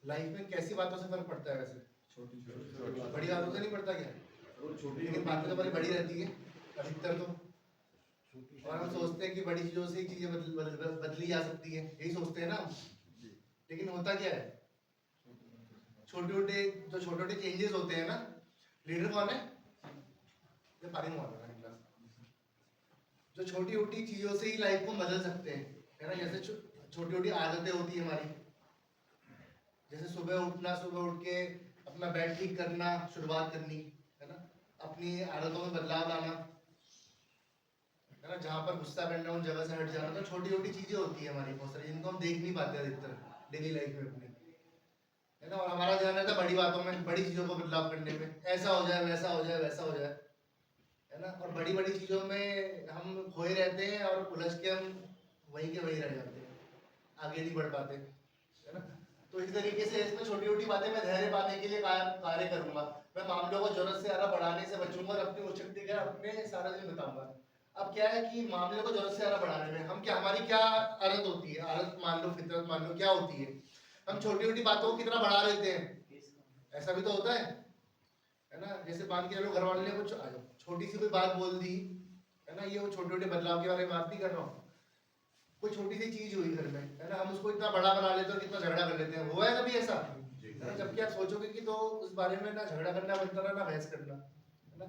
Life में कैसी बातों से फर्क पड़ता है वैसे? छोटी बड़ी बातों से नहीं पड़ता क्या? छोटी लेकिन बातें तो बड़ी बड़ी रहती है अधिकतर तो, और हम सोचते हैं कि बड़ी चीजों से ही चीजें बदली जा सकती है, यही सोचते हैं ना हम। लेकिन होता क्या है, छोटे छोटे चेंजेस होते हैं ना। लीडर कौन है? ये पानी में मार रहा है। जो छोटी छोटी चीजों से ही लाइफ को बदल सकते हैं, है ना। जैसे छोटी छोटी आदतें होती है हमारी, जैसे सुबह उठना, सुबह उठ के अपना बेड ठीक करना, शुरुआत करनी, है ना। अपनी आदतों में बदलाव लाना, है ना। जहाँ पर गुस्सा करना उन जगह से हट जाना। तो छोटी छोटी चीजें होती है हमारी बहुत सारी, जिनको हम देख नहीं पाते अधिकतर डेली लाइफ में अपनी, है ना। और हमारा ध्यान रहता है बड़ी बातों में, बड़ी चीजों को बदलाव करने में, ऐसा हो जाए, वैसा हो जाए, वैसा हो जाए, है ना। और बड़ी बड़ी चीजों में हम खोए रहते हैं और उलझ के हम वहीं के वहीं रह जाते हैं, आगे नहीं बढ़ पाते, है ना। तो इस तरीके से इसमें छोटी छोटी बातें मैं धैर्य पाने के लिए कार्य करूंगा। मैं मामलों को जरूरत से ज्यादा बढ़ाने से बचूंगा और अपनी उच्च शक्ति का अपने सारा दिन बिताऊंगा। अब क्या है कि मामले को जरूरत से ज्यादा बढ़ाने में हम क्या, हमारी क्या आदत होती है, आदत मान लो, फितरत मान लो, क्या होती है, हम छोटी छोटी बातों को कितना बढ़ा लेते हैं। ऐसा भी तो होता है ना। जैसे मान के चलो घर वाले ने कुछ छोटी सी कोई बात बोल दी, है ना। ये वो छोटे छोटे बदलाव के बारे में बात नहीं कर रहा हूँ, कोई छोटी सी चीज हुई घर में, है ना, हम उसको इतना बड़ा बना लेते हैं और कितना झगड़ा कर लेते हैं। हुआ है कभी ऐसा? है ना। जबकि आप सोचोगे कि तो उस बारे में ना झगड़ा करना बनता ना बहस करना, है ना।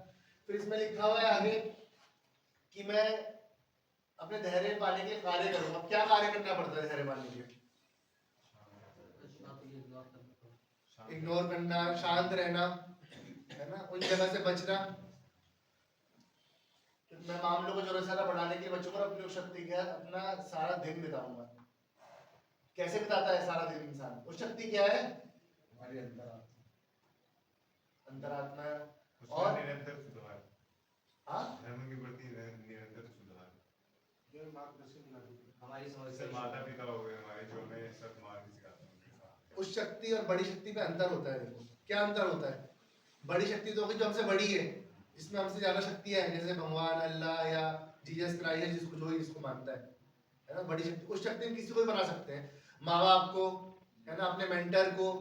फिर इसमें लिखा हुआ है आगे कि मैं अपने धैर्य पाने के कार्य करूंगा। क्या कार्य करना पड़ता है धैर्य पाने के लिए? इग्नोर करना, शांत रहना, है ना, उन जगह से बचना। मैं मामलों को जरूरत से ज्यादा बढ़ाने के लिए बच्चों को अपनी उस शक्ति का अपना सारा दिन बिताऊंगा। कैसे बिताता है सारा दिन इंसान? उस शक्ति क्या है? हमारी अंतरात्मा और निरंतर सुधार, हाँ, धर्म के प्रति निरंतर सुधार। हमारी जैसे माता पिता हो गए हमारे, जो हमें सब मार्ग सिखाते हैं। उस शक्ति और बड़ी शक्ति पे अंतर होता है। देखो क्या अंतर होता है। बड़ी शक्ति तो होगी जो हमसे बड़ी है, जिसमें हमसे ज्यादा शक्तियां हैं, जैसे भगवान, अल्लाह या जीसस क्राइस्ट, जिसको जो जिसको मानता है ना। बड़ी शक्ति, उस शक्ति में किसी को भी बना सकते हैं। माँ बाप को, है ना, अपने मेंटर को,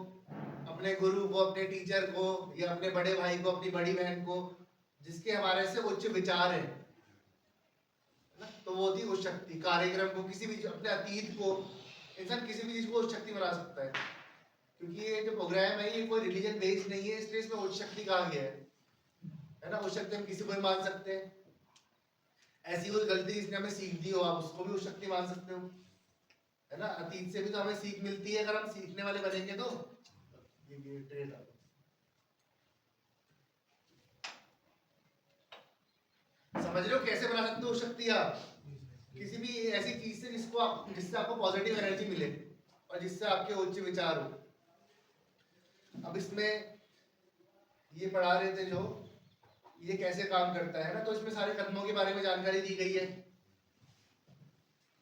अपने गुरु को, अपने टीचर को, या अपने बड़े भाई को, अपनी बड़ी बहन को, जिसके हमारे से उच्च विचार है ना। तो वो थी उस शक्ति। कार्यक्रम को, किसी भी अपने अतीत को, इंसान किसी भी चीज को उच्च शक्ति बना सकता है। क्योंकि ये जो प्रोग्राम है ये कोई रिलीजन बेस्ड नहीं है, इसलिए इसमें उच्च शक्ति कहा गया है ना। उच्च शक्ति हम किसी को भी मान सकते हैं। ऐसी कोई गलती जिसने हमें सीख दी हो, आप उसको भी उच्च शक्ति मान सकते हो, है ना। अतीत से भी तो हमें सीख मिलती है, अगर हम सीखने वाले बनेंगे तो। ये ट्रेड समझ रहे हो कैसे बना सकते हो शक्ति आप? किसी भी ऐसी चीज से जिससे आपको पॉजिटिव एनर्जी मिले और जिससे आपके उच्च विचार हो। अब इसमें ये पढ़ा रहे थे जो ये कैसे काम करता है ना, तो इसमें सारे कदमों के बारे में जानकारी दी गई है।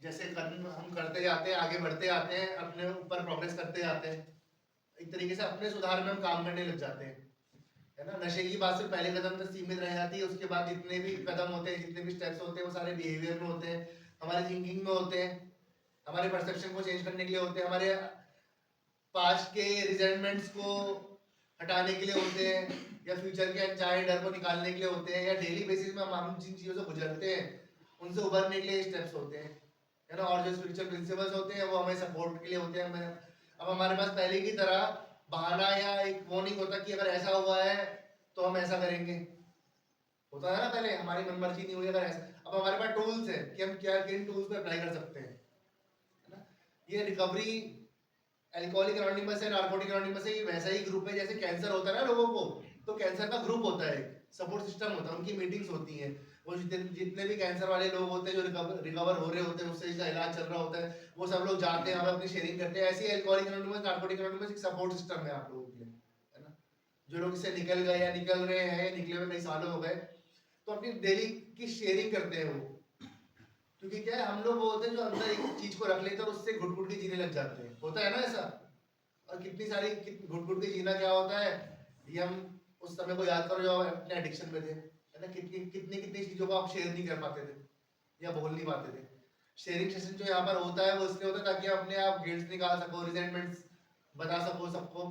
जैसे कदम हम करते जाते हैं, आगे बढ़ते आते हैं, अपने ऊपर प्रोग्रेस करते जाते हैं, एक तरीके से अपने सुधार में हम काम करने लग जाते हैं, है ना। नशे की बात सिर्फ पहले कदम तक सीमित रह जाती है, उसके बाद जितने भी कदम होते हैं, जितने भी स्टेप्स होते हैं, वो सारे बिहेवियर में होते हैं, हमारे थिंकिंग में होते हैं, हमारे परसेप्शन को चेंज करने के लिए होते हैं, हमारे पास्ट के रिजेंटमेंट्स को हटाने के लिए होते हैं, या फ्यूचर के अनचाहे डर को निकालने के लिए होते हैं, या डेली बेसिस में हम जिन चीजों से गुजरते हैं उनसे उभरने के लिए स्टेप्स होते हैं, है ना। और जो स्पिरिचुअल प्रिंसिपल्स होते हैं वो हमें सपोर्ट के लिए होते हैं। अब हमारे पास पहले की तरह बहाना या एक वो नहीं होता कि अगर ऐसा हुआ है तो हम ऐसा करेंगे, होता है ना पहले, हमारी मन मर्जी नहीं हुई अगर ऐसा। अब हमारे पास टूल्स है कि हम क्या किन टूल्स पे अप्लाई कर सकते हैं, है ना। ये रिकवरी एल्कोहलिक एनोनिमस है, नार्कोटिक एनोनिमस है, ये वैसा ही ग्रुप है जैसे कैंसर होता है ना लोगों को, तो कैंसर का ग्रुप होता है, सपोर्ट सिस्टम होता है, उनकी मीटिंग्स होती हैं। वो जितने भी कैंसर वाले लोग होते हैं जो रिकवर हो रहे होते हैं, उससे जिसका इलाज चल रहा होता है, वो सब लोग जाते हैं, हम अपनी शेयरिंग करते हैं। ऐसी एल्कोहलिक एनोनिमस, नार्कोटिक एनोनिमस एक सपोर्ट सिस्टम है आप लोगों के लिए, है ना। जो लोग इससे निकल गए या निकल रहे हैं, निकले हुए कई सालों हो गए, तो अपनी डेली की शेयरिंग करते हैं वो। क्योंकि क्या है, हम लोग वो होते हैं जो अंदर एक चीज को रख लेते हैं और उससे घुट घुट के जीने लग जाते हैं, होता है ना ऐसा। और कितनी सारी घुट घुट के जीना क्या होता है, ये हम उस समय को याद करो जब अपने एडिक्शन में थे, है ना। कितनी कितनी कितनी चीजों को आप शेयर नहीं कर पाते थे या बोल नहीं पाते थे। शेयरिंग सेशन जो यहाँ पर होता है वो इसलिए होता है ताकि आप अपने आप गिल्ट निकाल सको, रिजेंटमेंट्स बता सको सबको।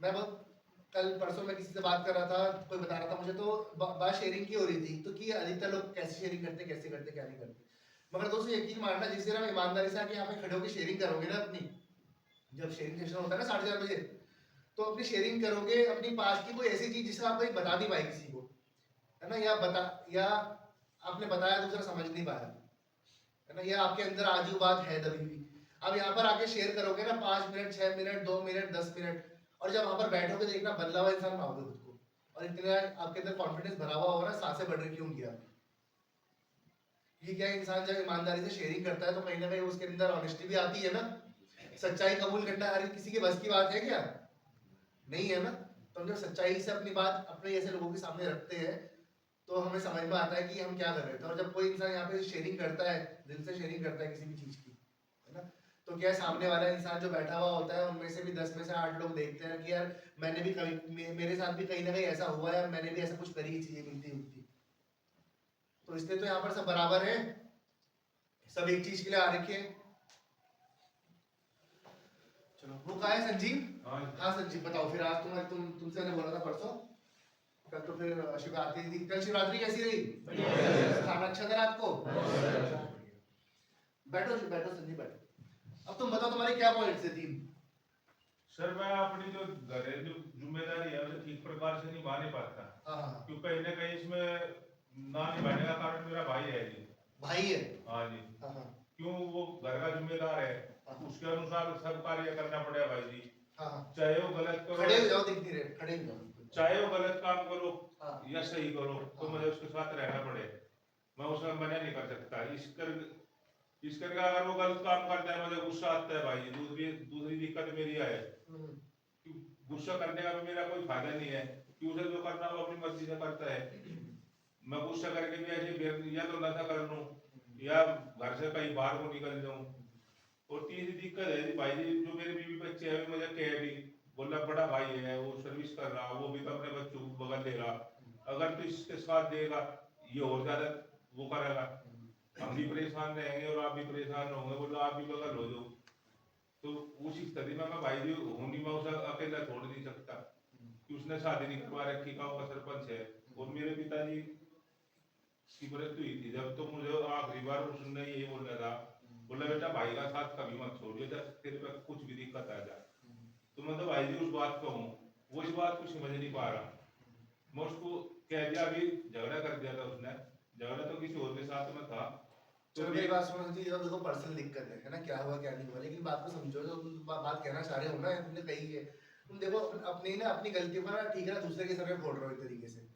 मैं बहुत कल परसों में किसी से बात कर रहा था, कोई बता रहा था मुझे, तो बात शेयरिंग की हो रही थी, तो कि अधिकतर लोग कैसे शेयरिंग करते, कैसे करते, क्या नहीं करते। मगर दोस्तों यकीन मानना, जिस दिन हम ईमानदारी से आके यहाँ पे खड़े होकर शेयरिंग करोगे ना अपनी, जब शेयरिंग सेशन होता है ना 4:30 बजे, तो अपनी शेयरिंग करोगे अपनी पास की कोई ऐसी चीज जिसका आप कहीं बता नहीं पाए किसी को, है ना, या आपने बताया दूसरा समझ नहीं पाया, है ना, या आपके अंदर आजू बात है दबी हुई। अब यहाँ पर आके शेयर करोगे ना 5 मिनट, 6 मिनट, 2 मिनट, 10 मिनट, और जब वहां पर बैठोगे देखना बदला हुआ इंसान पाओगे खुद को, और इतना आपके अंदर कॉन्फिडेंस भरा हुआ होगा ना, सांसें बढ़ रही होंगी आपकी। ये क्या, इंसान जब ईमानदारी से शेयरिंग करता है तो कहीं ना कहीं उसके अंदर ऑनेस्टी भी आती है ना। सच्चाई कबूल करना हर किसी के बस की बात है क्या? नहीं है ना। तो हम जब सच्चाई से अपनी बात अपने ऐसे लोगों के सामने रखते हैं तो हमें समझ में आता है कि हम क्या कर रहे थे। और जब कोई इंसान यहाँ पे शेयरिंग करता है, दिल से शेयरिंग करता है किसी भी चीज की, है ना, तो क्या है, सामने वाला इंसान जो बैठा हुआ होता है उनमें से भी 10 में से 8 लोग देखते हैं कि यार मैंने भी कभी, मेरे साथ भी कहीं ना कहीं ऐसा हुआ है, मैंने भी ऐसा कुछ करी चीजें मिलती मिलती। तो इसलिए तो यहाँ पर सब बराबर है, सब एक चीज के लिए आ रखे हैं। चलो, वो कहा है संजीव? हाँ संजीव बताओ फिर। आज तुमसे मैंने बोला था परसों, कल तो फिर शिवरात्रि थी, कल शिवरात्रि कैसी रही? खाना अच्छा था रात को? बैठो बैठो संजीव बैठो। अब तुम बताओ तुम्हारे क्या पॉइंट्स है 3? सर मैं अपनी जो घरेलू जिम्मेदारी है उसे ठीक प्रकार से निभा नहीं पाता, हाँ क्योंकि कहीं ना कहीं इसमें ना निभाने का कारण मेरा भाई है जी। भाई है? हाँ जी। हाँ क्यों, वो घर का जिम्मेदार है, उसके अनुसार सब कार्य करना पड़ेगा भाई जी। हाँ। चाहे वो गलत करो, खड़े हो जाओ, दिख नहीं रहे, खड़े हो जाओ। चाहे वो गलत काम करो हाँ। या सही करो, तो हाँ। मुझे उसके साथ रहना पड़े। मैं उसमें मना नहीं कर सकता। इस करके अगर वो गलत काम करता है मुझे गुस्सा आता है भाई। दूसरी दिक्कत मेरी है कि गुस्सा करने का भी मेरा कोई फायदा नहीं है, कि उसे जो करना वो अपनी मर्जी से करता है। मैं गुस्सा करके भी ऐसे या तो नशा कर लूं या घर से कहीं बाहर को निकल जाऊं। और तीसरी दिक्कत है जी भाई जी, जो मेरे बीवी बच्चे हैं मुझे कह भी बोला, बड़ा भाई है वो सर्विस कर रहा, वो भी तो अपने बच्चों को बगल ले रहा, अगर तो इसके साथ देगा ये और ज्यादा वो करेगा, हम भी परेशान रहेंगे और आप भी परेशान होंगे, बोलो आप भी बगल हो जाओ। तो उस स्थिति में मैं भाई जी हूँ नहीं, मैं उसे अकेला छोड़ नहीं सकता कि उसने शादी नहीं करवा रखी, गाँव का सरपंच है और मेरे पिताजी की मृत्यु हुई थी जब, तो मुझे आखिरी बार उसने यही बोला था, बोला बेटा भाई का साथ कभी मत छोड़िए जब तेरे पे कुछ भी दिक्कत आ जाए। तो मैं तो भाई जी उस बात को हूँ, वो इस बात को समझ नहीं पा रहा। मैं उसको कह दिया, अभी झगड़ा कर दिया था उसने, झगड़ा तो किसी और के साथ में था। तो चलो मेरी बात सुनो जी, ये तो देखो पर्सनल दिक्कत है ना, क्या हुआ क्या नहीं हुआ, लेकिन बात को समझो। जो तुम बात कहना चाह रहे हो ना, तुमने कही है, तुम देखो अपनी ना अपनी गलतियों का ना, ठीक है ना, दूसरे के सर पे फोड़ रहे हो एक तरीके से।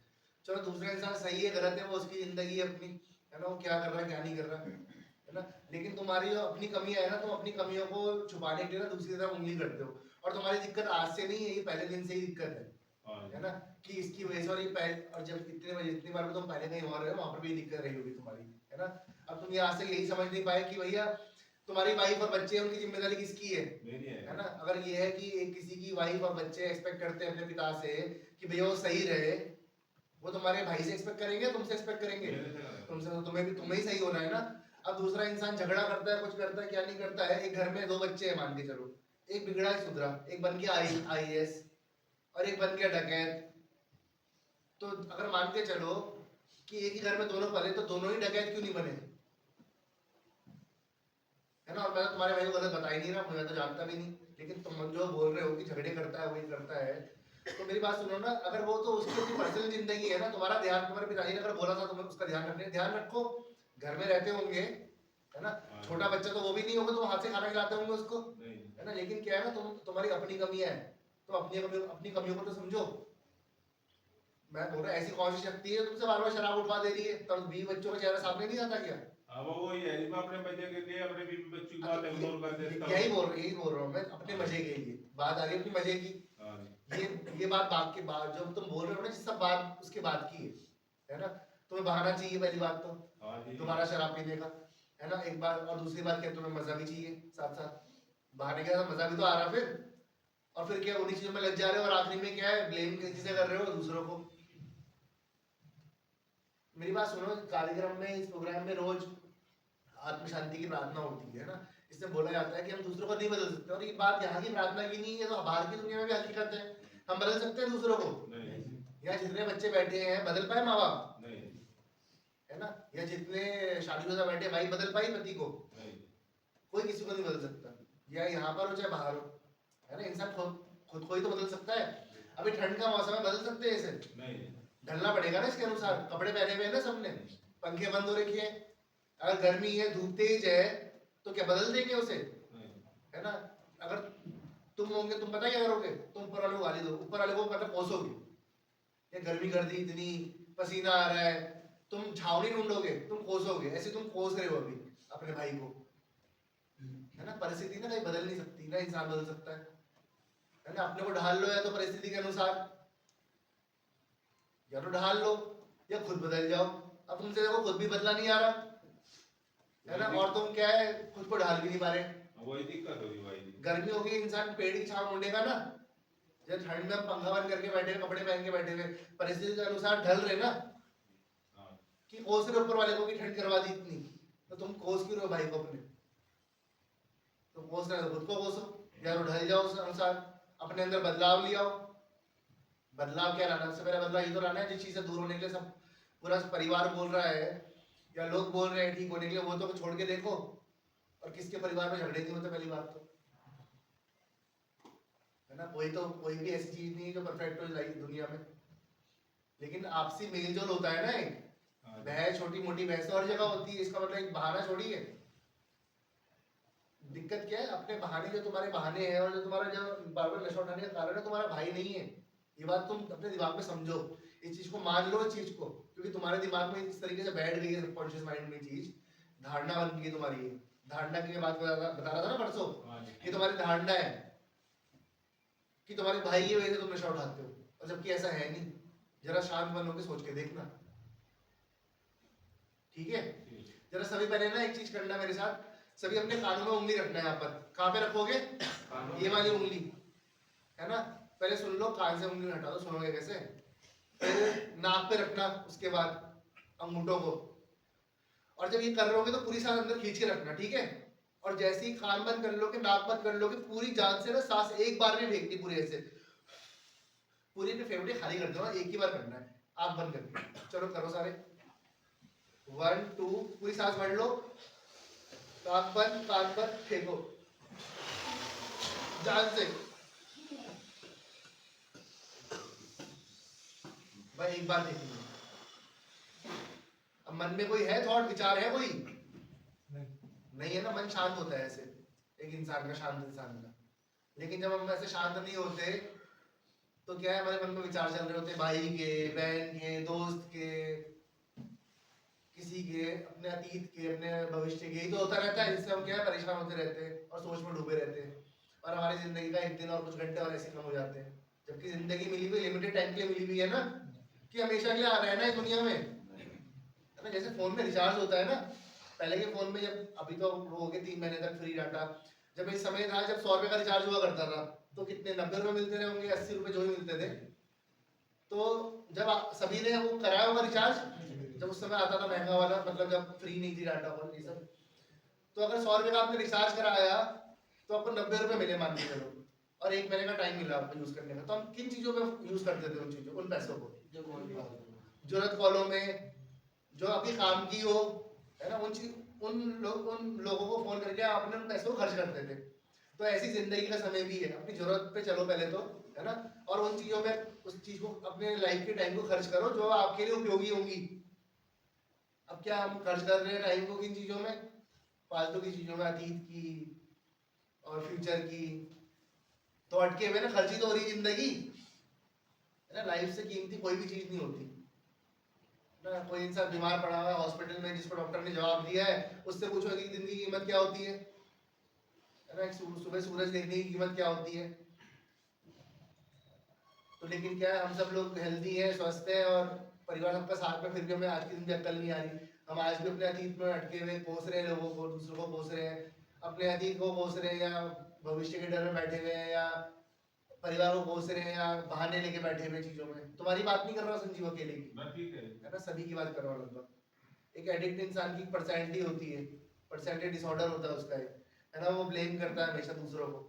चलो दूसरा इंसान सही है गलत है वो उसकी जिंदगी है अपनी, है ना, वो क्या कर रहा है क्या नहीं कर रहा है ना, लेकिन तुम्हारी जो अपनी कमियां है ना, तुम अपनी कमियों को छुपाने के लिए ना दूसरी तरफ उंगली करते हो। और तुम्हारी दिक्कत आज से नहीं है, ये पहले दिन से ही दिक्कत है ना, कि इसकी वजह से। और ये पहले, और जब जितनी बार भी तुम पहले कहीं और रहे हो वहां पर भी दिक्कत रही होगी तुम्हारी, है ना। अब तुम यहाँ से यही समझ नहीं पाए कि भैया तुम्हारी वाइफ और बच्चे हैं, उनकी जिम्मेदारी किसकी मेरी है ना। अगर ये है कि एक किसी की वाइफ और बच्चे एक्सपेक्ट करते हैं अपने पिता से कि भैया वो सही रहे, वो तुम्हारे भाई से एक्सपेक्ट करेंगे, तुमसे एक्सपेक्ट करेंगे? तुमसे तो तुम्हें भी सही होना है ना। अब दूसरा इंसान झगड़ा करता है, कुछ करता है, क्या नहीं करता है, एक घर में 2 बच्चे हैं मान के चलो, एक बिगड़ा एक सुधरा, एक बन गया IAS और एक बन गया डकैत। तो अगर मान के चलो कि एक ही घर में दोनों पले, तो दोनों ही डकैत क्यों नहीं बने, है ना। और मैं तो तुम्हारे भाई को गलत बता ही नहीं रहा, मैं तो जानता भी नहीं, लेकिन तुम जो बोल रहे हो कि झगड़े करता है वही करता है, तो मेरी बात सुनो ना, अगर वो तो उसकी अपनी पर्सनल जिंदगी है ना, तुम्हारा ध्यान, तुम्हारे पिताजी ने अगर बोला था तुम्हें उसका ध्यान रखो, घर में रहते होंगे, है ना, छोटा बच्चा तो वो भी नहीं होगा, तो हाथ से खाना खिलाते होंगे उसको, है ना, लेकिन क्या है ना, तुम्हारी अपनी कमियां है, तो अपनी कमियों को तो समझो। मैं बोल रहा ऐसी कौन सी शक्ति है तुमसे बार बार शराब उठवा दे रही है, तब 20 बच्चों का चेहरा सामने नहीं आता क्या? अब वो ही है, मैं अपने मजे के लिए अपने बीवी बच्चों की बात इग्नोर कर देता हूं। यही बोल रहा हूँ मैं, अपने मजे के लिए बात आ रही है, अपनी मजे की। ये बात बात के बाद जो तुम बोल रहे हो ना, जिस सब बात उसके बाद की है ना, तुम्हें बहाना चाहिए पहली बात तो तुम्हारा शराब पीने का, है ना, एक बार। और दूसरी बात क्या, तुम्हें मजा भी चाहिए साथ साथ, बहाने के साथ मजा भी तो आ रहा फिर। और फिर क्या उन्हीं चीजों में लग जा रहे हो, और आखिरी में क्या है, ब्लेम किसी से कर रहे हो, दूसरों को। मेरी बात सुनो, कार्यक्रम में, इस प्रोग्राम में रोज आत्म शांति की प्रार्थना होती है ना, इसमें बोला जाता है कि हम दूसरों को नहीं बदल सकते, और ये बात यहाँ की प्रार्थना की नहीं है, तो बाहर की दुनिया में भी हकीकत है। हम बदल सकते हैं दूसरों को? नहीं यहाँ जितने बच्चे बैठे हैं बदल पाए माँ बाप? नहीं है ना? या जितने शादीशुदा बैठे भाई बदल पाई पति को? नहीं कोई किसी को नहीं बदल सकता, या यहाँ पर हो चाहे बाहर हो, है ना? इंसान खुद को ही तो बदल सकता है। अभी ठंड का मौसम है, बदल सकते हैं इसे? नहीं ढलना पड़ेगा ना इसके अनुसार। कपड़े पहने हुए हैं ना सबने, पंखे बंद हो रखे हैं। अगर गर्मी है, धूप तेज है, तो क्या बदल देंगे उसे? नहीं है ना? अगर तुम होंगे, तुम पता क्या करोगे? तुम ऊपर वाले को गाली दो, ऊपर वाले को मतलब कोसोगे, ये गर्मी कर दी इतनी, पसीना आ रहा है, तुम छावनी ढूंढोगे, तुम कोसोगे। ऐसे तुम कोस रहे हो अभी अपने भाई को, है ना? परिस्थिति ना कहीं बदल नहीं सकती, ना इंसान बदल सकता है ना? अपने को ढाल लो या तो परिस्थिति के अनुसार, या तो ढाल लो या खुद बदल जाओ। अब तुमसे देखो खुद भी बदला नहीं आ रहा, है ना? और तुम क्या है, खुद को ढाल भी नहीं पा रहे। वही दिक्कत होगी भाई। गर्मी होगी, इंसान पेड़ की छांव ढूंढेगा ना। जब ठंड में हम पंखा बंद करके बैठे हुए, कपड़े पहन के बैठे हुए, परिस्थिति के अनुसार ढल रहे ना, हाँ कि कोस रहे ऊपर वाले को कि ठंड करवा दी इतनी, तो तुम कोस क्यों रहे हो भाई को अपने? तो कोस रहे हो तो खुद को कोसो, या तो ढल जाओ उस अनुसार, अपने अंदर बदलाव ले आओ। बदलाव क्या लाना? सबसे पहले बदलाव ये तो लाना है, जिस चीज से दूर होने के लिए सब पूरा परिवार बोल रहा है या लोग बोल रहे हैं ठीक होने के लिए, वो तो छोड़ के देखो। और किसके परिवार में झगड़े नहीं होते पहली बात तो, है ना? कोई भी ऐसी चीज नहीं है जो परफेक्ट हो लाइफ दुनिया में, लेकिन आपसी मेल जोल होता है ना। एक हाँ बहस, छोटी मोटी बहस और जगह होती है, इसका मतलब एक बहाना छोड़ी है। दिक्कत क्या है? अपने बहाने, जो तुम्हारे बहाने हैं और जो तुम्हारा जो बार बार नशा उठाने का कारण है, तुम्हारा भाई नहीं है। ये बात तुम अपने दिमाग में समझो, इस चीज को मान लो, इस चीज को, क्योंकि तुम्हारे दिमाग में इस तरीके से बैठ गई है, सबकॉन्शियस माइंड में चीज, धारणा बन गई है तुम्हारी। धारणा की बात बता रहा था ना परसों, हाँ ये तुम्हारी धारणा है कि तुम्हारे भाई की वजह से तुम नशा उठाते हो, और जबकि ऐसा है नहीं। जरा शांत मन होकर सोच के देखना, ठीक है? जरा सभी पहले ना एक चीज करना मेरे साथ, सभी अपने कानों में उंगली रखना है। यहाँ पर कहाँ पे रखोगे? ये वाली उंगली, है ना? पहले सुन लो, कान से उंगली हटा दो, सुनोगे कैसे? फिर नाक पे रखना, उसके बाद अंगूठों को, और जब ये कर रहे होगे तो पूरी सांस अंदर खींच के रखना, ठीक है? और जैसे ही कान बंद कर लोगे, नाक बंद कर लोगे, पूरी जान से ना सांस एक बार में फेंकनी, पूरी ऐसे, पूरी अपने फेफड़े खाली कर दो, एक ही बार करना है, आंख बंद करके। चलो करो सारे, 1 2, पूरी सांस भर लो, नाक बंद, कान बंद, फेंको जान से। भाई एक बार देखिए, अब मन में कोई है थॉट, विचार है कोई? नहीं है ना? मन शांत होता है ऐसे, एक इंसान का, शांत इंसान का। लेकिन जब हम ऐसे शांत नहीं होते, तो क्या है, हमारे मन में विचार चल रहे होते हैं, भाई के, बहन के, दोस्त के, किसी के, अपने अतीत के, अपने भविष्य के। यही तो होता रहता है, जिससे हम क्या है, परेशान होते रहते हैं और सोच में डूबे रहते हैं, और हमारी जिंदगी का एक दिन और कुछ घंटे और ऐसे कम हो जाते हैं। जबकि जिंदगी मिली हुई लिमिटेड टाइम के लिए मिली हुई है ना, कि हमेशा के लिए आ रहना है दुनिया में, है ना? जैसे फोन में रिचार्ज होता है ना, पहले के फोन में, जब अभी तो वो हो गए 3 महीने तक फ्री डाटा, जब इस समय था जब 100 रुपए का रिचार्ज हुआ करता था, तो कितने 90 रुपए मिलते रहे होंगे, 80 रुपए जो भी मिलते थे। तो जब सभी ने वो कराया होगा रिचार्ज, जब उस समय आता था महंगा वाला, मतलब जब फ्री नहीं थी डाटा और ये सब, तो अगर 100 रुपए का आपने रिचार्ज कराया, तो आपको 90 रुपए मिले मान के चलो, और 1 महीने का टाइम मिला आपको यूज करने का। तो हम किन चीजों में यूज करते थे उन चीजों, उन पैसों को? जरूरत कॉलों में, जो अभी काम की हो, है ना? उन लोगों को फोन करके अपने उन पैसों को खर्च करते थे। तो ऐसी जिंदगी का समय भी है, अपनी जरूरत पे चलो पहले तो, है ना? और उन चीजों में, उस चीज को, अपने लाइफ के टाइम को खर्च करो जो आपके लिए उपयोगी होंगी। अब क्या हम खर्च कर रहे हैं टाइम को किन चीजों में? फालतू की चीजों में, अतीत की और फ्यूचर की। तो अटके हुए ना, खर्ची तो हो रही जिंदगी, है ना? लाइफ से कीमती कोई भी चीज नहीं होती ना। कोई इंसान बीमार पड़ा हुआ है हॉस्पिटल में, जिसको डॉक्टर ने जवाब दिया है, उससे पूछो कि जिंदगी की कीमत क्या होती है ना? सुबह सूरज देखने की कीमत क्या होती है? तो लेकिन क्या है, हम सब लोग हेल्दी हैं, स्वस्थ हैं, और परिवार सबका साथ में, फिर भी हमें आज की दिन अक्ल नहीं आ रही। हम आज भी अपने अतीत में अटके हुए कोस रहे हैं, लोगों को, दूसरों को कोस रहे हैं, अपने अतीत को कोस रहे हैं, या भविष्य के डर में बैठे हुए हैं, या परिवार को कोस रहे हैं, या बहाने लेके बैठे हुए चीजों में। तुम्हारी बात नहीं कर रहा संजीव अकेले की, मैं ठीक है। है ना? सभी की बात कर रहा हूँ लगभग। एक एडिक्ट इंसान की पर्सनैलिटी होती है, पर्सनैलिटी डिसऑर्डर होता है उसका एक, है ना, वो ब्लेम करता है हमेशा दूसरों को,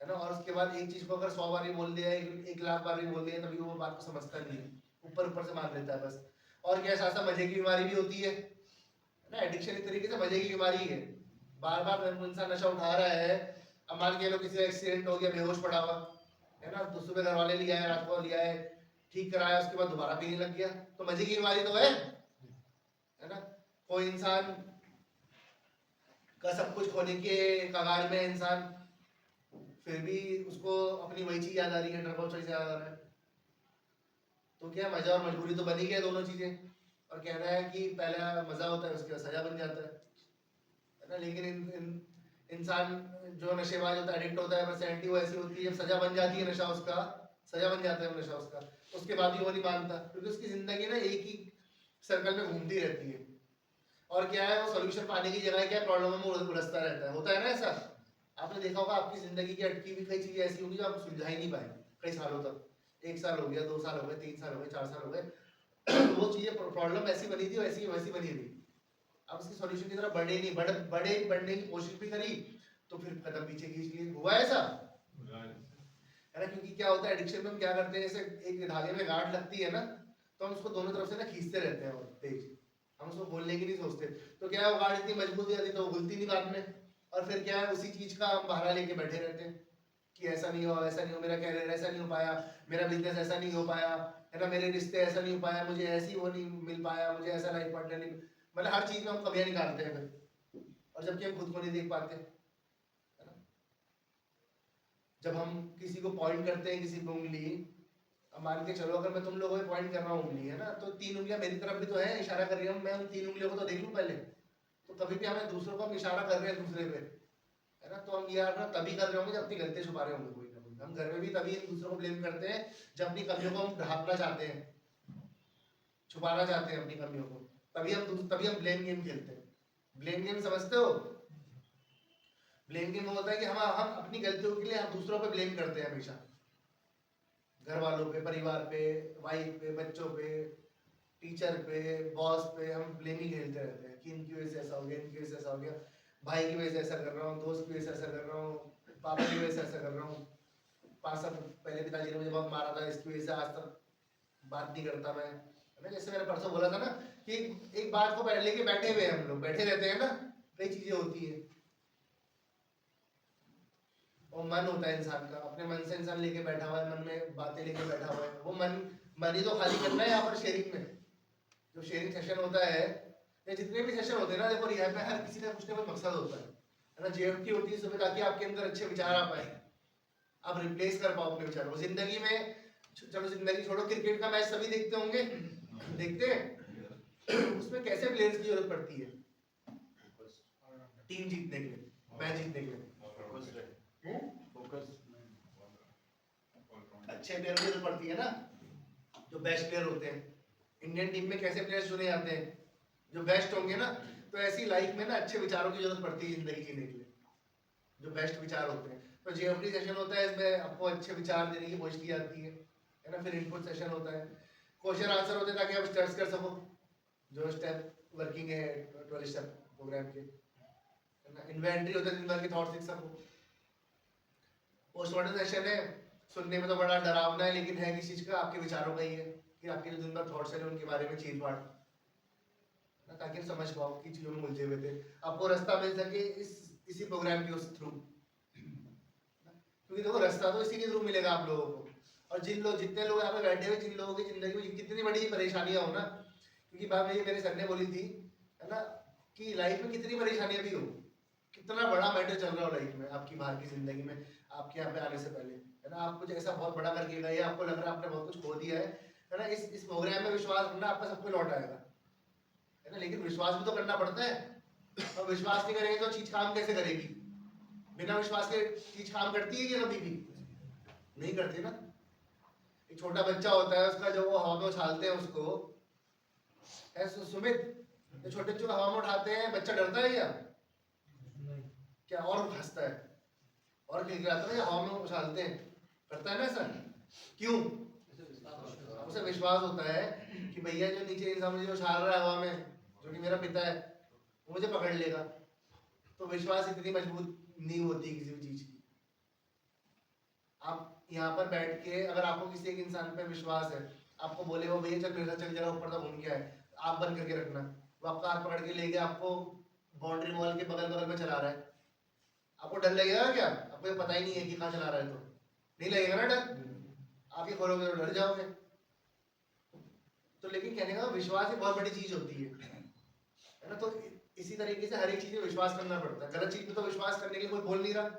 है ना। और उसके बाद एक चीज को अगर 100 बार भी बोल दिया, 1 लाख बार भी बोल दिया, तभी वो बात को समझता नहीं है, ऊपर ऊपर से मान लेता है बस। और क्या, साथ साथ मजे की बीमारी भी होती है ना। एडिक्शन एक तरीके से मजे की बीमारी है। बार बार इंसान नशा उठा रहा है, अब मान के लो किसी का एक्सीडेंट हो गया, बेहोश पड़ा हुआ है ना, तो सुबह घर वाले लिया है, रात को लिया है, ठीक कराया, उसके बाद दोबारा पीने लग गया, तो मजे की बीमारी तो है ना। कोई इंसान का सब कुछ खोने के कगार में इंसान, फिर भी उसको अपनी वही चीज याद आ रही है, ड्रग और चीज याद आ रहा है, तो क्या मजा और मजबूरी तो बनी गया दोनों चीजें। और कहना है कि पहला मजा होता है, उसके बाद सजा बन जाता है ना। लेकिन इंसान जो नशेबाज होता है, एडिक्ट होता है, पर्सनैलिटी वो ऐसी होती है, जब सजा बन जाती है, नशा उसका सजा बन जाता है नशा उसका, उसके बाद भी वो नहीं मानता, क्योंकि उसकी जिंदगी ना एक ही सर्कल में घूमती रहती है। और क्या है, वो सोल्यूशन पाने की जगह क्या प्रॉब्लम में उलझता रहता है, होता है ना ऐसा। आपने देखा होगा आपकी जिंदगी की अटकी हुई कई चीजें ऐसी होंगी जो आप सुलझा ही नहीं पाए कई सालों तक, 1 साल हो गया, 2 साल हो गए, 3 साल हो गए, 4 साल हो गए, वो चीजें प्रॉब्लम ऐसी बनी थी, वैसी वैसी बनी रही, अब उसकी सॉल्यूशन की तरफ बढ़े नहीं, बढ़ने की कोशिश भी करी, तो फिर कदम पीछे खींच लिए। हुआ ऐसा है ना, क्योंकि क्या होता है एडिक्शन में हम क्या करते हैं, जैसे एक धागे में गांठ लगती है ना, तो हम उसको दोनों तरफ से ना खींचते रहते हैं, और तेज हम उसको खोलने की नहीं सोचते, तो क्या है, वो गांठ इतनी मजबूत हो जाती तो वो खुलती नहीं बाद में, और फिर क्या है, उसी चीज का हम बहाना लेके बैठे रहते हैं कि ऐसा नहीं हो, ऐसा नहीं हो, मेरा कैरियर ऐसा नहीं हो पाया, मेरा बिजनेस ऐसा नहीं हो पाया, है ना, मेरे रिश्ते ऐसा नहीं हो पाया, मुझे ऐसी वो नहीं मिल पाया, मुझे ऐसा लाइफ पार्टनर नहीं, मतलब हर चीज में हम कमियां निकालते हैं फिर, और जबकि हम खुद को नहीं देख पाते, है ना। जब हम किसी को पॉइंट करते हैं, किसी को उंगली, अब मान के चलो अगर मैं तुम लोगों पे पॉइंट कर रहा हूँ उंगली, है ना, तो 3 उंगलियां मेरी तरफ भी तो है, इशारा कर रही हूँ, मैं उन 3 उंगलियों को तो देख लूँ पहले, तो कभी भी हमें दूसरों को हम इशारा कर रहे हैं दूसरे पे, है ना, तो हम यार ना तभी कर रहे होंगे जब अपनी गलती छुपा रहे होंगे कोई ना कोई। हम घर में भी तभी दूसरों को ब्लेम करते हैं जब अपनी कमियों को हम ढांपना चाहते हैं, छुपाना चाहते हैं अपनी कमियों को, तभी हम ब्लेम गेम खेलते हैं। ब्लेम गेम समझते हो? ब्लेम गेम होता है कि हम अपनी गलतियों के लिए हम दूसरों पे ब्लेम करते हैं हमेशा, घर वालों पे, परिवार पे, वाइफ पे, बच्चों पे, टीचर पे, बॉस पे, हम ब्लेम ही खेलते रहते हैं कि इनकी वजह से ऐसा हो गया, इनकी वजह से ऐसा हो गया, भाई की वजह से ऐसा कर रहा हूँ, दोस्त की वजह से ऐसा कर रहा हूँ, पापा की वजह से ऐसा कर रहा हूँ, 5 साल पहले पिताजी ने मुझे बहुत मारा था, इसकी वजह से आज तक बात नहीं करता मैं, है ना। जैसे मैंने परसों बोला था ना कि एक बात को लेके बैठे हुए हम लोग बैठे रहते हैं ना, कई चीजें होती है, और मन होता है इंसान का, अपने मन से इंसान लेके बैठा हुआ है, मन में बातें लेके बैठा हुआ है, वो मन ही तो खाली करना है। यहाँ पर शेयरिंग में जो शेयरिंग सेशन होता है, या जितने भी सेशन होते हैं ना, देखो रिहाब में हर किसी का कुछ ना कुछ मकसद होता है ना। जेएफटी होती है सुबह, ताकि आपके अंदर अच्छे विचार आ पाए, आप रिप्लेस कर पाओ अपने विचारों को जिंदगी में। चलो जिंदगी छोड़ो, क्रिकेट का मैच सभी देखते होंगे, देखते हैं उसमें कैसे प्लेयर्स की जरूरत पड़ती है टीम जीतने के लिए, मैच जीतने के लिए, अच्छे प्लेयर की जरूरत पड़ती है ना, जो बेस्ट प्लेयर होते हैं। इंडियन टीम में कैसे प्लेयर्स चुने जाते हैं, जो बेस्ट होंगे ना, तो ऐसी लाइफ में ना अच्छे विचारों की जरूरत पड़ती है जिंदगी जीने के लिए, जो बेस्ट विचार होते हैं। तो जेएफटी सेशन होता है, इसमें आपको अच्छे विचार देने की कोशिश की जाती है ना। फिर इनपुट सेशन होता है, क्वेश्चन आंसर होते हैं ताकि आप स्टेप्स कर सको, जो स्टेप वर्किंग है 12 स्टेप प्रोग्राम के, है ना। इन्वेंटरी होता है, दिन भर के थॉट सीख सको। पोस्टमार्टम सेशन है, सुनने में तो बड़ा डरावना है, लेकिन है किस चीज का, आपके विचारों का ही है, कि आपके जो दिन भर थॉट्स है उनके बारे में चीज बांट, ताकि आप समझ पाओ कि चीजों में उलझे हुए थे, आपको रास्ता मिल सके इसी प्रोग्राम के उस थ्रू, क्योंकि देखो रास्ता तो इसी के थ्रू मिलेगा आप लोगों को। और जितने लोग यहाँ पे बैठे हुए, जिन लोगों की जिंदगी में कितनी बड़ी परेशानियां हो ना, क्योंकि बात मेरे सर ने बोली थी, है ना, कि लाइफ में कितनी परेशानियां भी हो, कितना बड़ा मैटर चल रहा हो लाइफ में आपकी, बाहर की जिंदगी में, आपके यहाँ पे आने से पहले, है ना, आप कुछ ऐसा बहुत बड़ा करके गए, आपको लग रहा है आपने बहुत कुछ खो दिया है ना। इस प्रोग्राम में विश्वास रखना, आपका सब कुछ लौट आएगा, है ना। लेकिन विश्वास भी तो करना पड़ता है, और विश्वास नहीं करेंगे तो चीज काम कैसे करेगी? बिना विश्वास के चीज काम करती है ये कभी भी नहीं करती ना। एक छोटा बच्चा होता है, उसका जो वो हवा में उछालते हैं उसको, है सुमित, जो छोटे बच्चों को हवा में उठाते हैं, बच्चा डरता है क्या? और हंसता है और खिलखिलाता है, हवा में उछालते हैं, करता है ना ऐसा, क्यों? उसे विश्वास होता है कि भैया जो नीचे इंसान मुझे उछाल रहा है हवा में, जो कि मेरा पिता है, वो मुझे पकड़ लेगा, तो विश्वास इतनी मजबूत नहीं होती किसी भी चीज की। आप यहाँ पर बैठ के अगर आपको किसी एक इंसान पे विश्वास है, आपको बोले वो भैया चल मेरे साथ चल जरा ऊपर तक घूम के आए, आप बंद करके रखना, वो आपका हाथ पकड़ के ले गया, आपको बाउंड्री वॉल के बगल बगल में चला रहा है, आपको डर लगेगा क्या? आपको ये पता ही नहीं है कि कहाँ चला रहा है, तो नहीं लगेगा ना डर? आप ये करोगे तो डर जाओगे। तो लेकिन कहने का विश्वास एक बहुत बड़ी चीज होती है ना। तो इसी तरीके से हर एक चीज में विश्वास करना पड़ता है। गलत चीज में तो विश्वास करने के लिए कोई बोल नहीं रहा।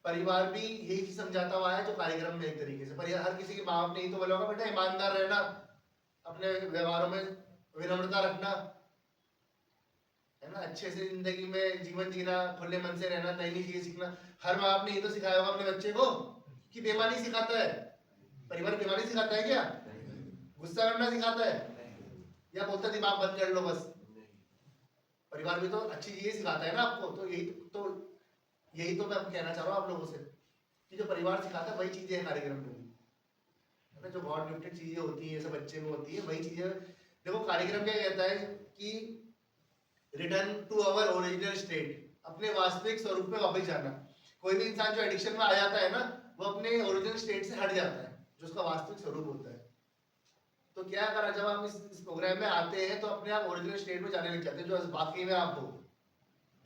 परिवार भी यही चीज समझाता हुआ है जो कार्यक्रम में एक तरीके से परिवार हर किसी के माँ बाप ने ही तो बोला होगा बेटा ईमानदार रहना, अपने व्यवहारों में विनम्रता रखना, है ना, अच्छे से जिंदगी में जीवन जीना, खुले मन से रहना, नई नई चीजें सीखना। हर माँ बाप ने ये तो सिखाया होगा अपने बच्चे को कि बेईमानी सिखाता है। परिवार बेईमानी सिखाता है क्या? गुस्सा करना सिखाता है या बोलता है दिमाग बंद कर लो बस? परिवार भी तो अच्छी चीजें सिखाता है ना आपको। तो यही तो मैं कहना चाह रहा हूँ आप लोगों से कि जो परिवार सिखाता है वही चीजें हैं कार्यक्रम में भी, है ना। जो गॉड गिफ्टेड चीजें होती है सब बच्चे में होती है, वही चीजें। देखो कार्यक्रम क्या कहता है कि return to our original state, अपने वास्तविक स्वरूप में वापस जाना। कोई भी इंसान जो एडिक्शन में आ जाता है ना, वो अपने ओरिजिनल स्टेट से हट जाता है, जो उसका वास्तविक स्वरूप होता है। तो क्या करा, जब आप इस प्रोग्राम में आते हैं तो अपने आप ओरिजिनल स्टेट में जाने लग जाते हैं, जो वाकई में आप हो,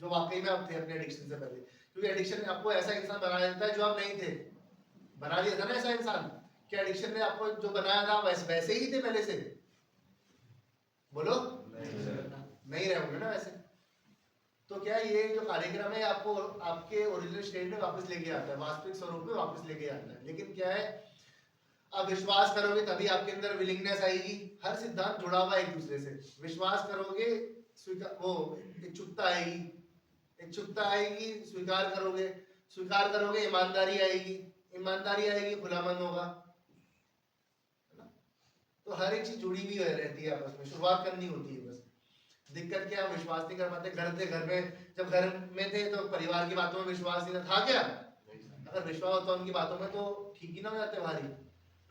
जो वाकई में आप थे अपने एडिक्शन से पहले। क्योंकि एडिक्शन आपको ऐसा इंसान बना देता है जो आप नहीं थे, बना दिया था ना ऐसा इंसान। क्या एडिक्शन ने आपको जो बनाया था वैसे ही थे पहले से? बोलो नहीं रहे होंगे ना वैसे। तो क्या ये जो कार्यक्रम है आपको आपके ओरिजिनल स्टेट में वापस लेके आता है, वास्तविक स्वरूप में वापस लेके आता है। लेकिन क्या है, आप विश्वास करोगे तभी आपके अंदर विलिंगनेस आएगी। हर सिद्धांत जुड़ा हुआ है एक दूसरे से। विश्वास करोगे वो इच्छुकता आएगी, इच्छुकता आएगी स्वीकार करोगे, स्वीकार करोगे ईमानदारी आएगी, ईमानदारी आएगी खुला मन होगा, है ना। तो हर एक चीज जुड़ी हुई रहती है आपस में, शुरुआत करनी होती है बस। दिक्कत क्या, विश्वास नहीं कर पाते। घर थे, घर में जब घर में थे तो परिवार की बातों में विश्वास नहीं था क्या? अगर विश्वास होता उनकी बातों में तो ठीक ही ना हो जाते भारी।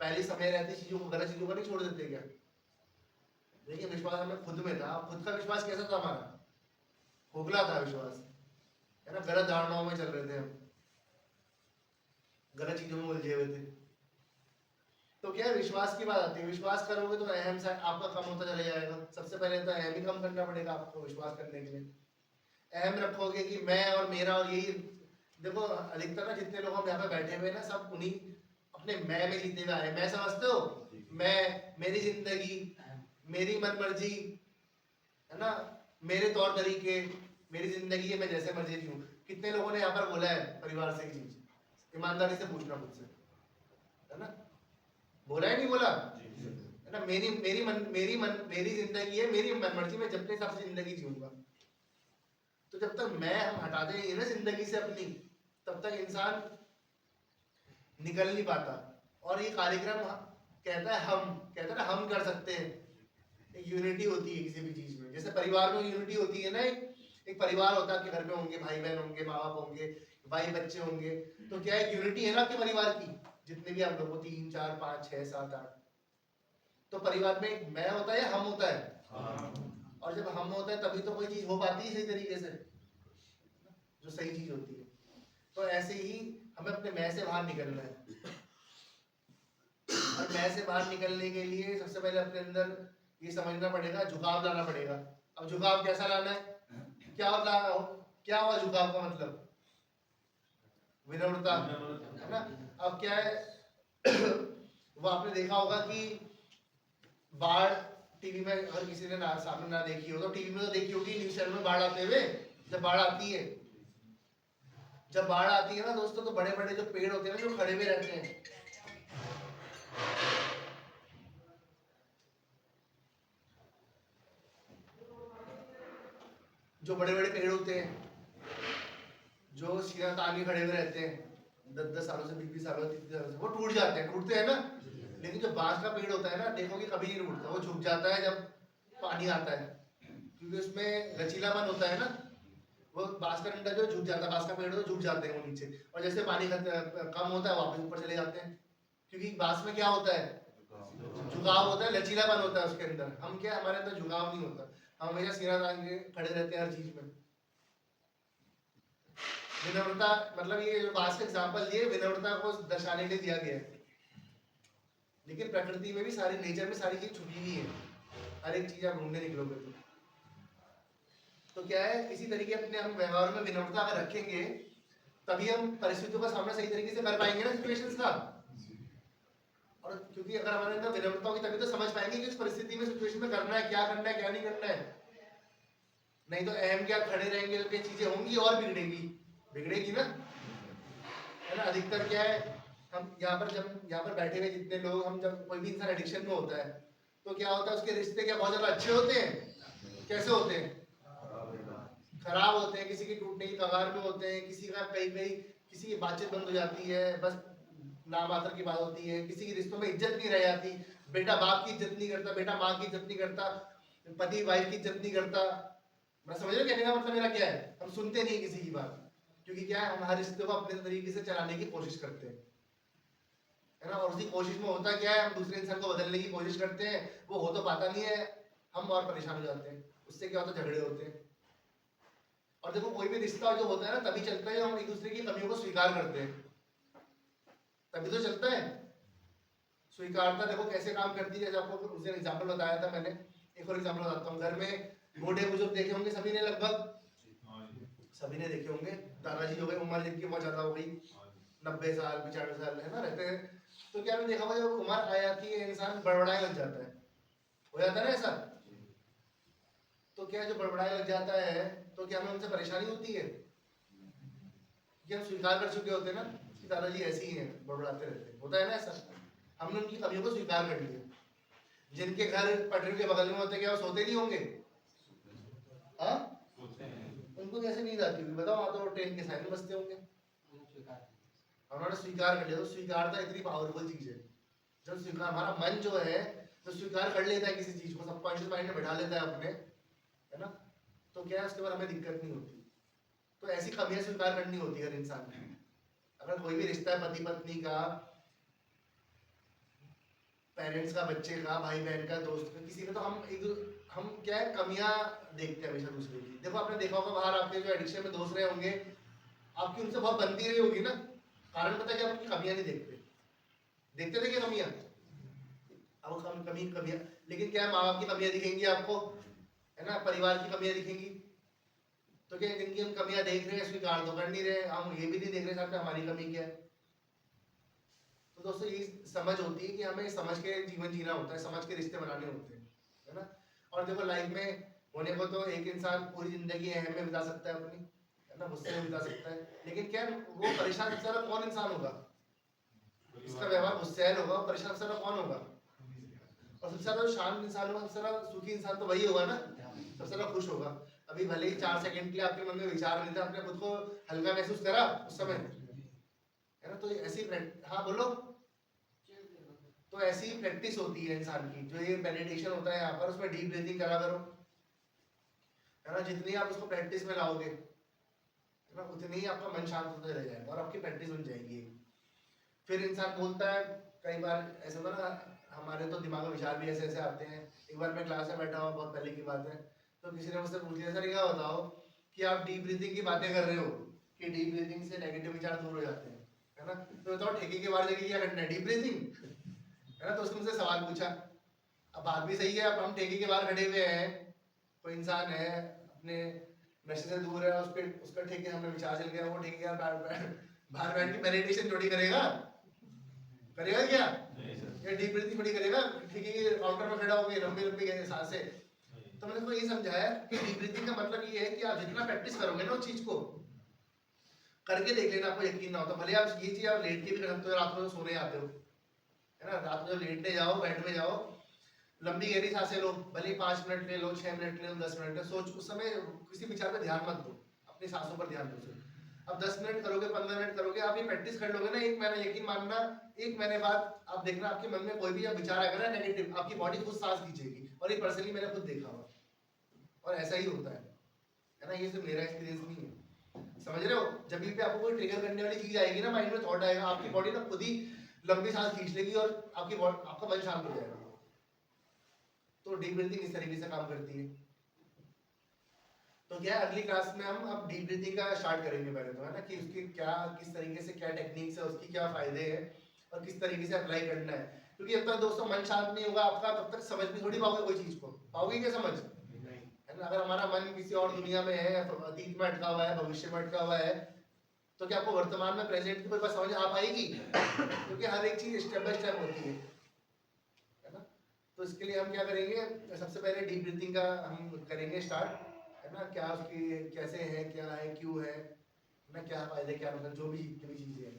पहले समय रहती चीजों को, गलत चीजों को नहीं छोड़ देते क्या? देखिए विश्वास हमें खुद में था। खुद का विश्वास कैसा था हमारा? खोखला था विश्वास, है ना। गलत धारणाओं में चल रहे थे हम, गलत चीजों में उलझे हुए थे। तो क्या विश्वास की बात आती है, विश्वास करोगे तो अहम सा आपका कम होता चला जाएगा। सबसे पहले तो अहम ही कम करना पड़ेगा आपको विश्वास करने के लिए। अहम रखोगे कि मैं और मेरा और यही। देखो अधिकतर ना जितने लोग हम यहाँ पे बैठे हुए ना, सब उन्हीं अपने मैं में जीते हुए आए। मैं समझते हो, मैं, मेरी जिंदगी, मेरी मन मर्जी, है ना, मेरे तौर तरीके, मेरी जिंदगी है, मैं जैसे मर्जी जीऊं। कितने लोगों ने यहाँ पर बोला है परिवार से ये चीज? ईमानदारी से पूछना मुझसे, है ना। बोला है नहीं बोला, है ना। मेरी जिंदगी है, मेरी मन मर्जी, मैं अपने हिसाब से जिंदगी जीऊंगा। तो जब तक मैं हम हटा देंगे ना जिंदगी से अपनी, तब तक इंसान निकल नहीं पाता। और ये कार्यक्रम कहता है हम कर सकते हैं। एक यूनिटी होती है किसी भी चीज में। जैसे परिवार में यूनिटी होती है ना, एक परिवार होता है, आपके घर में होंगे भाई बहन होंगे, माँ बाप होंगे, भाई बच्चे होंगे। तो क्या एक यूनिटी है ना आपके परिवार की, जितने भी आप लोग 3 4 5 6 7 8। तो परिवार में एक मैं होता है, हम होता है। और जब हम होता है तभी तो कोई चीज हो पाती है सही तरीके से, जो सही चीज होती है। तो ऐसे ही हमें अपने मैं से बाहर निकलना है। और मैं से बाहर निकलने के लिए सबसे पहले अपने अंदर ये समझना पड़ेगा, झुकाव लाना पड़ेगा। अब झुकाव कैसा लाना है? क्या हुआ झुकाव का मतलब? विनम्रता, है ना। अब क्या है वो आपने देखा होगा कि बाढ़ टीवी में, अगर किसी ने सामने ना देखी हो तो टीवी में तो देखी होगी, न्यूज चैनल में बाढ़ आते हुए। जब बाढ़ आती है, ना दोस्तों, तो बड़े बड़े जो पेड़ होते हैं ना, जो खड़े हुए रहते हैं, जो बड़े बड़े पेड़ होते हैं, जो सीधा तान के खड़े हुए रहते हैं 10-10 सालों से, 20-20 सालों से, 30 सालों से, वो टूटते हैं ना। लेकिन जो बांस का पेड़ होता है ना, देखोगे कभी नहीं टूटता, वो झुक जाता है जब पानी आता है, क्योंकि उसमें लचीलापन होता है ना। वो बांस का डंडा जो झुक जाता है, बांस का पेड़ तो झुक जाते हैं वो नीचे, और जैसे पानी कम होता है वापस ऊपर चले जाते हैं। क्योंकि बांस में क्या होता है? झुकाव होता है, लचीलापन होता है उसके अंदर। हम क्या, हमारे अंदर झुकाव नहीं होता, हम हमेशा सीना तान के खड़े रहते हैं हर चीज में। विनम्रता मतलब ये जो पास का एग्जाम्पल दिए विनम्रता को दर्शाने के लिए दिया गया है, लेकिन प्रकृति में भी सारी नेचर में सारी चीज छुपी हुई है, हर एक चीज आप ढूंढने निकलोगे तो क्या है, इसी तरीके अपने हम व्यवहार में विनम्रता अगर रखेंगे तभी हम परिस्थितियों का सामना सही तरीके से कर पाएंगे ना सिचुएशंस का। और क्योंकि अगर हमारे अंदर विनम्रता होगी तभी तो समझ पाएंगे कि इस परिस्थिति में सिचुएशन में करना है, क्या करना है, क्या नहीं करना है। नहीं तो अहम क्या खड़े रहेंगे तो चीजें होंगी और बिगड़ेगी ना, है ना। अधिकतर क्या है, हम यहाँ पर बैठे हुए जितने लोग, हम जब कोई भी इंसान एडिक्शन में होता है तो क्या होता है, उसके रिश्ते क्या बहुत ज्यादा अच्छे होते हैं, कैसे होते हैं, खराब होते हैं, किसी की टूटने की कगार में होते हैं, किसी का कहीं किसी की बातचीत बंद हो जाती है, बस नामात्र की बात होती है, किसी की रिश्तों में इज्जत नहीं रह जाती, बेटा बाप की इज्जत नहीं करता, बेटा माँ की इज्जत नहीं करता, पति वाइफ की इज्जत नहीं करता। मैं समझ रहे हो कहने का मतलब मेरा क्या है, हम सुनते नहीं किसी की बात, क्योंकि क्या है, हम हर रिश्ते को अपने तरीके से चलाने की कोशिश करते हैं, है ना। और उसी कोशिश में होता क्या है, हम दूसरे इंसान को बदलने की कोशिश करते हैं, वो हो तो पाता नहीं है, हम और परेशान हो जाते हैं, उससे क्या होता है, झगड़े होते हैं। और देखो कोई भी रिश्ता जो होता है ना तभी चलता है, हम एक दूसरे की कमियों को स्वीकार करते हैं, तभी तो चलता है। स्वीकारता देखो कैसे काम करती है, जैसे आपको उस दिन एग्जाम्पल बताया था मैंने, एक और एग्जाम्पल बताता हूँ। घर में बूढ़े बुजुर्ग देखे होंगे सभी ने, लगभग सभी ने देखे होंगे, दादाजी हो गए, उम्र जिनकी बहुत ज्यादा हो गई, 90 साल 95 साल, है ना, रहते हैं। तो क्या आपने देखा होगा जब उम्र आ जाती है इंसान बड़बड़ाने लग जाता है, हो जाता है ना ऐसा। तो क्या जो बड़बड़ाने लग जाता है तो क्या हमें उनसे परेशानी होती है, कि हम स्वीकार कर चुके होते हैं ना कि दादाजी ऐसे ही हैं, बड़बड़ाते रहते हैं, होता है ना ऐसा। हमने उनकी कमियों को स्वीकार कर लिया। जिनके घर पटरी के बगल में होते क्या वो सोते नहीं होंगे, हाँ, उनको कैसे नींद आती होगी बताओ, वहां तो ट्रेन के साइड में बसते होंगे। उन्होंने स्वीकार कर लिया। तो स्वीकारता इतनी पावरफुल चीज है, जब स्वीकार हमारा मन जो है तो स्वीकार कर लेता है किसी चीज को, सबकॉन्शियस माइंड में बैठा लेता है अपने, है ना, तो क्या है उसके बाद हमें दिक्कत नहीं होती। तो ऐसी कमियां स्वीकार करनी होती है हर इंसान की। अगर कोई भी रिश्ता है पति पत्नी का, पेरेंट्स का, बच्चे का, भाई बहन का, दोस्त का, किसी का, तो हम क्या है कमियां देखते हैं हमेशा दूसरे की। देखो आपने देखा होगा बाहर आपके जो एडिक्शन में दोस्त रहे होंगे, आपकी उनसे बहुत बनती रही होगी ना, कारण पता है कि आप उनकी कमियां नहीं देखते थे क्या कमियां, अब हम कमियां, लेकिन क्या है, माँ बाप की कमियां दिखेंगी आपको, है ना, परिवार की कमियां दिखेंगी। तो क्या जिनकी हम कमियां देख रहे हैं स्वीकार तो कर नहीं रहे, हम ये भी नहीं देख रहे साथ में हमारी कमी क्या है। तो दोस्तों यही समझ होती है कि हमें समझ के जीवन जीना होता है, समझ के रिश्ते बनाने होते हैं, है ना। और देखो लाइफ में होने को तो एक इंसान पूरी जिंदगी अहम में बिता सकता है अपनी, है ना, गुस्से में बिता सकता है, लेकिन क्या वो परेशान सबसे ज्यादा कौन इंसान होगा, इसका व्यवहार गुस्सैल होगा, परेशान सबसे ज्यादा कौन होगा, और सबसे ज्यादा शांत इंसान होगा, सबसे ज्यादा सुखी इंसान तो वही होगा ना, सबसे ज्यादा खुश होगा। अभी भले ही 4 सेकंड के लिए आपके मन में विचार नहीं था, आपने खुद को हल्का महसूस करा उस समय, है ना। तो ऐसी, हाँ बोलो, तो ऐसी ही प्रैक्टिस होती है इंसान की, जो ये मेडिटेशन होता है यहाँ पर, उसमें डीप ब्रीथिंग करा करो, है ना। जितनी आप उसको प्रैक्टिस में लाओगे, है ना, उतनी ही आपका मन शांत होता रह जाएगा और आपकी प्रैक्टिस बन जाएगी। फिर इंसान बोलता है, कई बार ऐसा होता ना, हमारे तो दिमाग में विचार भी ऐसे ऐसे आते हैं। एक बार मैं क्लास में बैठा हुआ, बहुत पहले की बात है, तो किसी ने मुझसे पूछ लिया, सर क्या बताओ कि आप डीप ब्रीथिंग की बातें कर रहे हो कि डीप ब्रीथिंग से नेगेटिव विचार दूर हो जाते हैं, है ना, तो बताओ ठेके के बाहर जाके क्या करना है, डीप ब्रीथिंग, है ना। तो उसने मुझसे सवाल पूछा, अब बात भी सही है, अब हम ठेके के बाहर खड़े हुए हैं, कोई इंसान है अपने नशे से दूर है, उसका ठेके हमें विचार चल गया, वो ठेके के बाहर बैठ के मेडिटेशन थोड़ी करेगा क्या, या डीप ब्रीथिंग थोड़ी करेगा, ठेके के काउंटर में खड़ा हो गए लंबी लंबी सांसें। तो मैंने उसको ये समझाया कि डीप ब्रीथिंग का मतलब ये है कि आप जितना प्रैक्टिस करोगे ना उस चीज को करके देख लेना, आपको यकीन ना हो तो भले आप ये चीज आप लेट के भी कर सकते हो, रात को सोने आते हो, है ना, रात को लेटने जाओ, बेड में जाओ, लंबी गहरी सांसें लो, भले 5 मिनट ले लो, 6 मिनट ले लो, 10 मिनट, सोच उस समय किसी विचार पे ध्यान मत दो, अपनी सांसों पर ध्यान दो। अब 10 मिनट करोगे, 15 मिनट करोगे, आप ये प्रैक्टिस कर लोगे ना, 1 महीना, यकीन मानना 1 महीने बाद आप देखना आपके मन में कोई भी विचार आएगा ना नेगेटिव, आपकी बॉडी खुद सांस खींचेगी। और ये पर्सनली मैंने खुद देखा हुआ, और ऐसा ही होता है ना, ये सिर्फ मेरा एक्सपीरियंस नहीं है, समझ रहे हो। जब भी आपको कोई ट्रिगर करने वाली चीज आएगी ना, माइंड में थॉट आएगा, आपकी बॉडी ना खुद ही लंबी सांस खींच लेगी और आपका मन शांत हो जाएगा। तो डीप ब्रीथिंग इस तरीके से काम करती है। तो क्या है, अगली क्लास में हम अब डीप ब्रीथिंग का स्टार्ट करेंगे पहले तो, है ना, कि उसकी क्या किस तरीके से क्या टेक्निक्स है, उसकी क्या फायदे हैं और किस तरीके से अप्लाई करना है। क्योंकि जब तक दोस्तों मन शांत नहीं होगा आपका, तब तक समझ भी थोड़ी पाओगे कोई चीज को, पाओगे क्या समझ, है ना। अगर हमारा मन किसी और दुनिया में है, अतीत में अटका हुआ है, भविष्य में अटका हुआ है, तो क्या आपको वर्तमान में प्रेजेंट की कोई बात समझ आ पाएगी? क्योंकि हर एक चीज स्टेप बाय स्टेप होती है ना। तो इसके लिए हम क्या करेंगे, सबसे पहले डीप ब्रीथिंग का हम करेंगे स्टार्ट, है ना। क्या उसकी कैसे है, क्या है, क्यों है ना, क्या फायदे क्या नुकसान, जो भी जितनी भी चीजें हैं।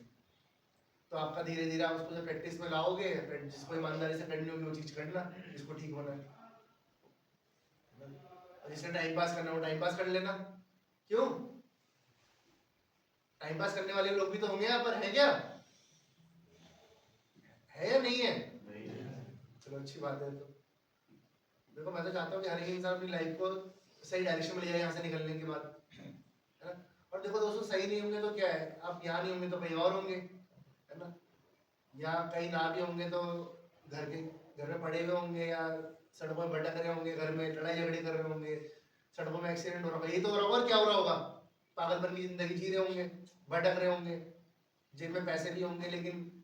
तो आपका धीरे धीरे आप उसको जब प्रैक्टिस में लाओगे, जिसको ईमानदारी से करनी होगी वो चीज करना, जिसको ठीक होना है, और जिसने टाइम पास करना है वो टाइम पास कर लेना। क्यों, टाइम पास करने वाले लोग भी तो होंगे यहाँ पर, है क्या, है या नहीं है? चलो अच्छी बात है। तो देखो मैं तो चाहता हूँ कि हर एक इंसान अपनी लाइफ को सही डायरेक्शन में ले जाए यहाँ से निकलने के बाद, है ना। और देखो दोस्तों, सही नहीं होंगे तो क्या है, आप यहाँ नहीं होंगे तो कहीं और होंगे, है ना। या कहीं ना भी होंगे तो घर में पड़े हुए होंगे, या सड़कों में भटक रहे होंगे, घर में लड़ाई झगड़े कर रहे होंगे, सड़कों में एक्सीडेंट हो रहा होगा, ये तो हो रहा होगा, और क्या हो रहा होगा, पागलपन की जिंदगी जी रहे होंगे, भटक रहे होंगे, जेब में पैसे भी होंगे लेकिन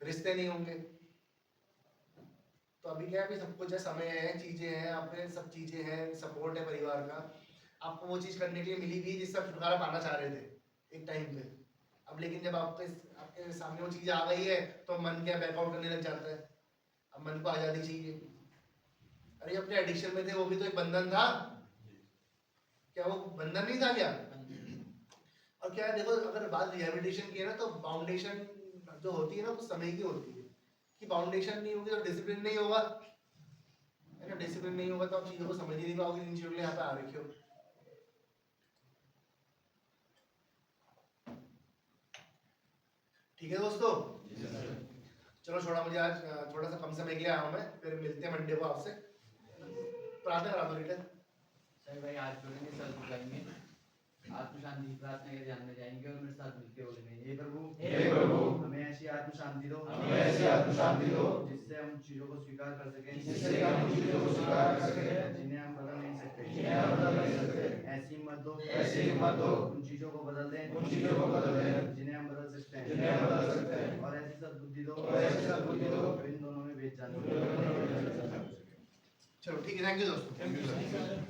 रिश्ते नहीं होंगे। तो अभी क्या है, अभी सब कुछ है, समय है, चीजें हैं, आपने सब चीजें हैं, सपोर्ट है परिवार का, आपको वो चीज करने के लिए मिली भी जिससे आप छुटकारा पाना चाह रहे थे एक टाइम पे। अब लेकिन जब आपके सामने वो चीज आ गई है तो मन क्या बैकआउट करने लग जाता है। अब मन को आजादी चाहिए। अरे अपने एडिक्शन में थे, वो भी तो एक बंधन था, क्या वो बंधन नहीं था क्या? और क्या है, देखो अगर बात रिहैबिलिटेशन की है ना, तो बाउंडेशन जो होती है ना वो समय की होती है, कि बाउंडेशन नहीं होगी तो डिसिप्लिन नहीं होगा, है ना। डिसिप्लिन नहीं होगा तो आप चीजों को समझ ही नहीं पाओगे, जिन चीजों के लिए यहाँ पे आ रखे हो। ठीक है दोस्तों, चलो छोड़ा, मुझे आज थोड़ा सा कम समय के लिए आया हूँ मैं, फिर मिलते हैं मंडे को आपसे। प्रार्थना करा दो रिटर्न। सर भाई आज बोलेंगे, सर बुलाएंगे, आत्म शांति की प्रार्थना के ध्यान में जाएंगे और मेरे साथ मिलके बोलेंगे, हे प्रभु हमें ऐसी आत्म शांति दो, जिससे हम चीजों को स्वीकार कर सकें, जिन्हें हम बदल नहीं सकते, ऐसी हिम्मत दो उन चीजों को बदल दें जिन्हें हम बदल सकते हैं, और ऐसी सद्बुद्धि दो जो इन दोनों में भेद जाने। चलो ठीक है, थैंक यू दोस्तों।